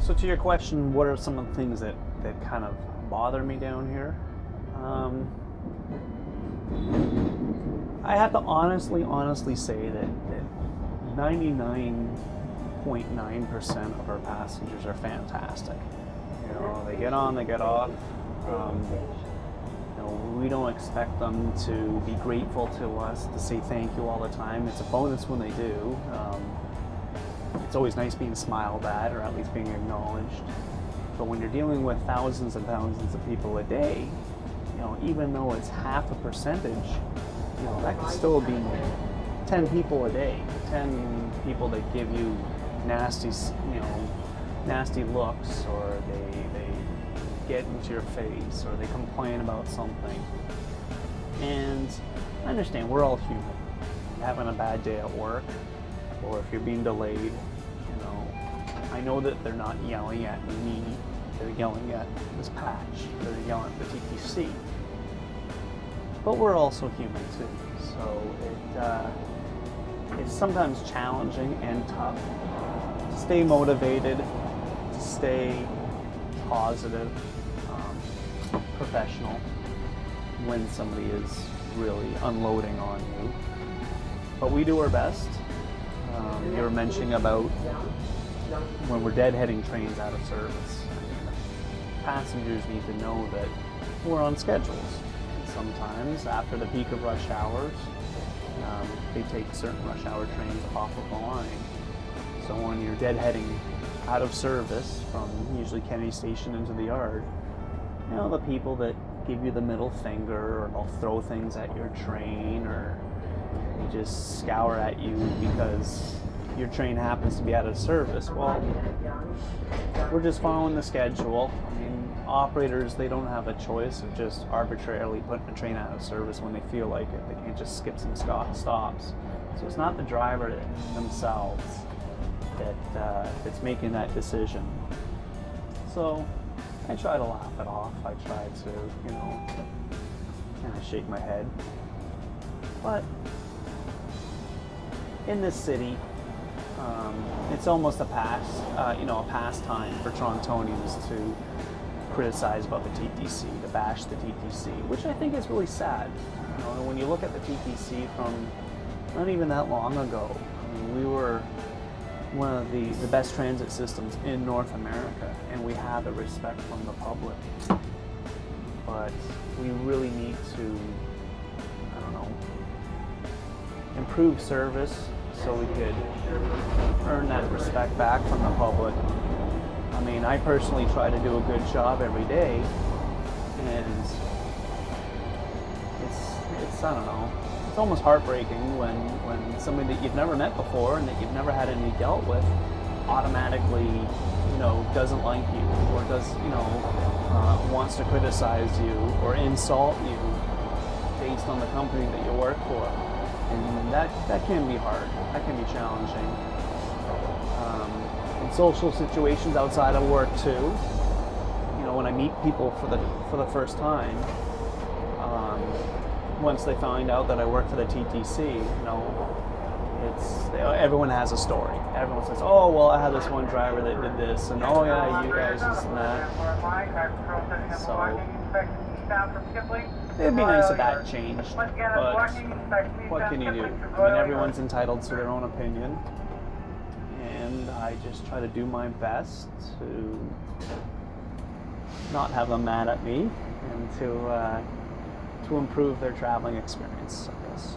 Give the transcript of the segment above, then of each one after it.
So to your question, what are some of the things that kind of bother me down here? I have to honestly say that 99.9% of our passengers are fantastic. You know, they get on, they get off. You know, we don't expect them to be grateful to us, to say thank you all the time. It's a bonus when they do. It's always nice being smiled at, or at least being acknowledged. But when you're dealing with thousands and thousands of people a day, you know, even though it's half a percentage, you know, that could still be 10 people a day, 10 people that give you nasty looks, or they get into your face, or they complain about something. And I understand, we're all human. You're having a bad day at work, or if you're being delayed, you know, I know that they're not yelling at me, they're yelling at this patch, they're yelling at the TTC. But we're also human too, so it's sometimes challenging and tough to stay motivated, to stay positive, professional when somebody is really unloading on you. But we do our best. You were mentioning about when we're deadheading trains out of service. Passengers need to know that we're on schedules. Sometimes after the peak of rush hours, they take certain rush hour trains off of the line. So when you're deadheading out of service from usually Kennedy Station into the yard, you know, the people that give you the middle finger, or they'll throw things at your train, or they just scour at you because your train happens to be out of service. Well, we're just following the schedule. I mean, operators, they don't have a choice of just arbitrarily putting a train out of service when they feel like it. They can't just skip some stops. So it's not the driver themselves that's making that decision. So I try to laugh it off. I try to, you know, kind of shake my head. But in this city, it's almost a pastime for Torontonians to criticize about the TTC, to bash the TTC, which I think is really sad. You know, when you look at the TTC from not even that long ago, I mean, we were one of the best transit systems in North America, and we have the respect from the public. But we really need to, I don't know, improve service so we could earn that respect back from the public. I mean, I personally try to do a good job every day, and it's I don't know, it's almost heartbreaking when somebody that you've never met before and that you've never had any dealt with automatically, you know, doesn't like you, or does, you know, wants to criticize you or insult you based on the company that you work for. And that can be hard. That can be challenging. In social situations outside of work too, you know, when I meet people for the first time, once they find out that I work for the TTC, you know, everyone has a story. Everyone says, "Oh, well, I had this one driver that did this," and "Oh yeah, you guys this and that." So it'd be nice if that changed, but what can you do? I mean, everyone's entitled to their own opinion, and I just try to do my best to not have them mad at me, and to improve their traveling experience, I guess.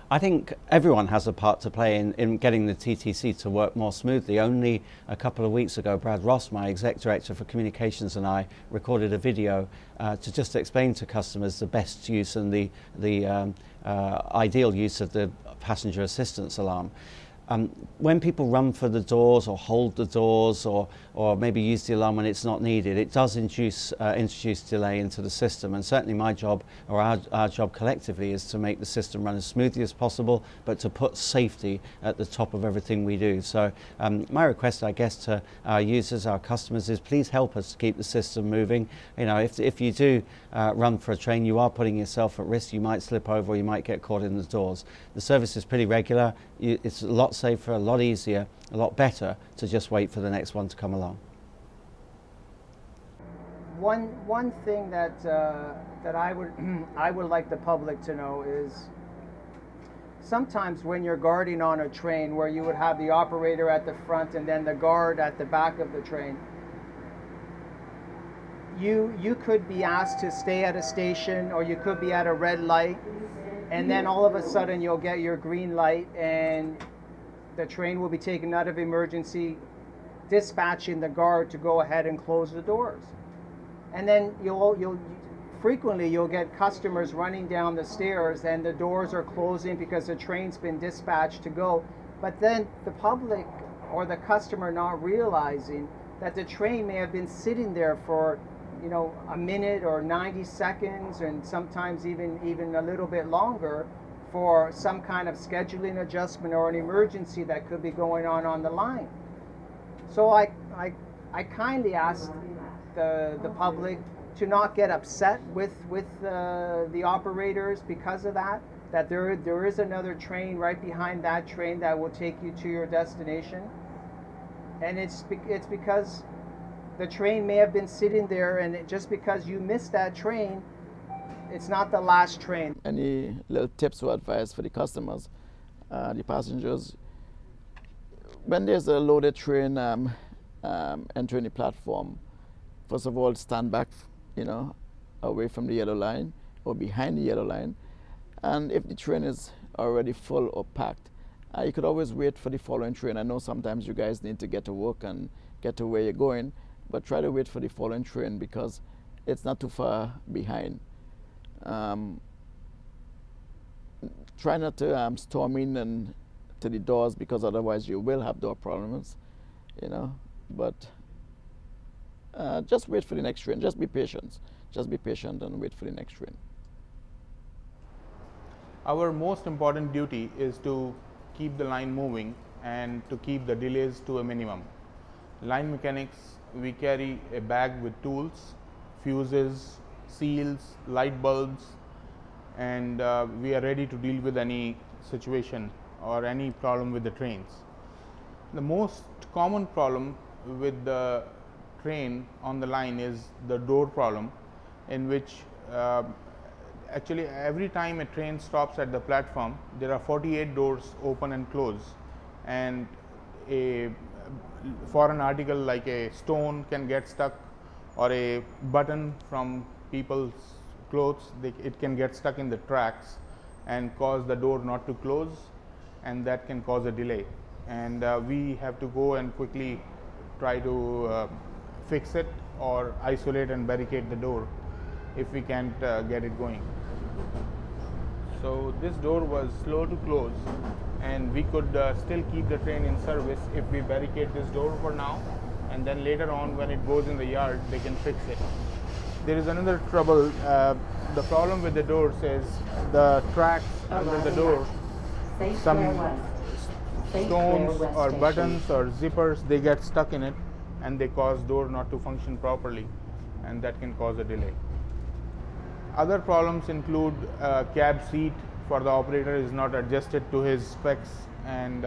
I think everyone has a part to play in getting the TTC to work more smoothly. Only a couple of weeks ago, Brad Ross, my Exec Director for Communications, and I recorded a video to just explain to customers the best use and the ideal use of the passenger assistance alarm. When people run for the doors or hold the doors or maybe use the alarm when it's not needed, it does introduce delay into the system. And certainly my job, or our job collectively, is to make the system run as smoothly as possible, but to put safety at the top of everything we do. So my request, I guess, to our users, our customers, is please help us to keep the system moving. You know, if you do run for a train, you are putting yourself at risk. You might slip over, or you might get caught in the doors. The service is pretty regular. It's a lot lot safer, a lot easier, a lot better to just wait for the next one to come along. One thing that that I would I would like the public to know is sometimes when you're guarding on a train where you would have the operator at the front and then the guard at the back of the train, you could be asked to stay at a station, or you could be at a red light, and then all of a sudden you'll get your green light and the train will be taken out of emergency, dispatching the guard to go ahead and close the doors. And then you'll frequently get customers running down the stairs and the doors are closing because the train's been dispatched to go. But then the public or the customer not realizing that the train may have been sitting there for, you know, a minute or 90 seconds, and sometimes even a little bit longer, for some kind of scheduling adjustment or an emergency that could be going on the line. So I kindly ask the public to not get upset with the operators because of that. That there is another train right behind that train that will take you to your destination, and it's because the train may have been sitting there, and just because you missed that train, it's not the last train. Any little tips or advice for the customers, the passengers, when there's a loaded train entering the platform? First of all, stand back, you know, away from the yellow line or behind the yellow line. And if the train is already full or packed, you could always wait for the following train. I know sometimes you guys need to get to work and get to where you're going, but try to wait for the following train because it's not too far behind. Try not to storm in and to the doors, because otherwise you will have door problems, you know. But just wait for the next train. Just be patient. Just be patient and wait for the next train. Our most important duty is to keep the line moving and to keep the delays to a minimum. Line mechanics, we carry a bag with tools, fuses, seals, light bulbs, and we are ready to deal with any situation or any problem with the trains. The most common problem with the train on the line is the door problem, in which actually every time a train stops at the platform, there are 48 doors open and close, and for an article like a stone can get stuck, or a button from people's clothes, it can get stuck in the tracks and cause the door not to close, and that can cause a delay, and we have to go and quickly try to fix it or isolate and barricade the door if we can't get it going. So this door was slow to close, and we could still keep the train in service if we barricade this door for now, and then later on when it goes in the yard they can fix it. There is another trouble. The problem with the doors is the tracks under the door, some stones or buttons or zippers, they get stuck in it and they cause door not to function properly, and that can cause a delay. Other problems include cab seat for the operator is not adjusted to his specs, and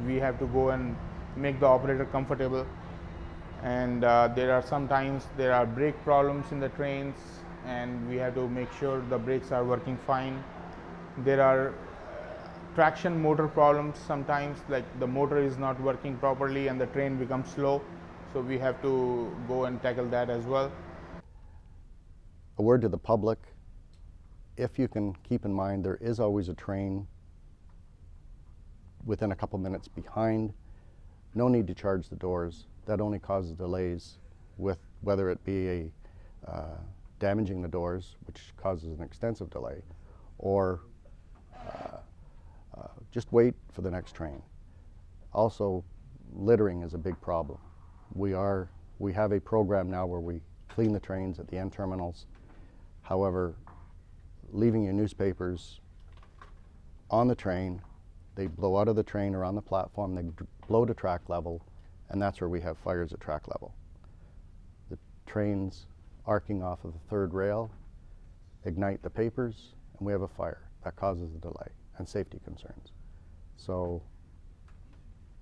we have to go and make the operator comfortable. And there are sometimes there are brake problems in the trains, and we have to make sure the brakes are working fine. There are traction motor problems sometimes, like the motor is not working properly and the train becomes slow, so we have to go and tackle that as well. A word to the public: if you can keep in mind, there is always a train within a couple minutes behind. No need to charge the doors. That only causes delays, with whether it be damaging the doors, which causes an extensive delay, or just wait for the next train. Also, littering is a big problem. We have a program now where we clean the trains at the end terminals. However, leaving your newspapers on the train, they blow out of the train or on the platform, they blow to track level, and that's where we have fires at track level. The trains arcing off of the third rail ignite the papers, and we have a fire. That causes a delay and safety concerns. So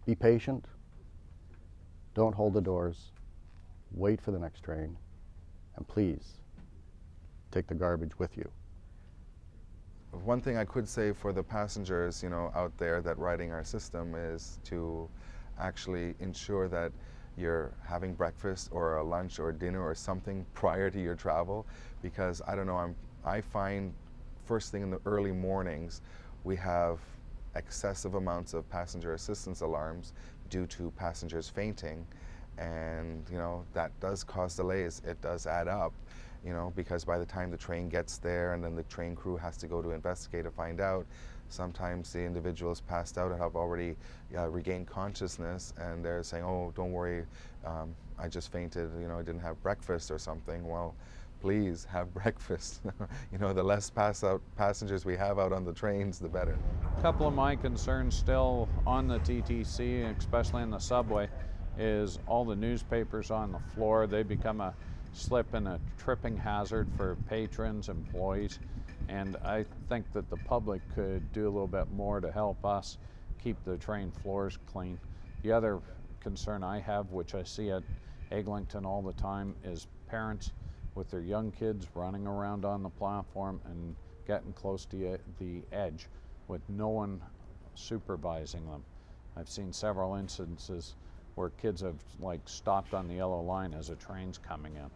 Be patient. Don't hold the doors. Wait for the next train. And please, take the garbage with you. One thing I could say for the passengers, out there that riding our system is to actually ensure that you're having breakfast or a lunch or dinner or something prior to your travel, because I don't know, I find first thing in the early mornings we have excessive amounts of passenger assistance alarms due to passengers fainting, and that does cause delays. It does add up, because by the time the train gets there and then the train crew has to go to investigate to find out, sometimes the individuals passed out and have already regained consciousness, and they're saying, oh, don't worry, I just fainted, I didn't have breakfast or something. Well, please have breakfast. The less passengers we have out on the trains, the better. A couple of my concerns still on the TTC, especially in the subway, is all the newspapers on the floor. They become a slip and a tripping hazard for patrons, employees, and I think that the public could do a little bit more to help us keep the train floors clean. The other concern I have, which I see at Eglinton all the time, is parents with their young kids running around on the platform and getting close to the edge with no one supervising them. I've seen several instances where kids have stopped on the yellow line as a train's coming in.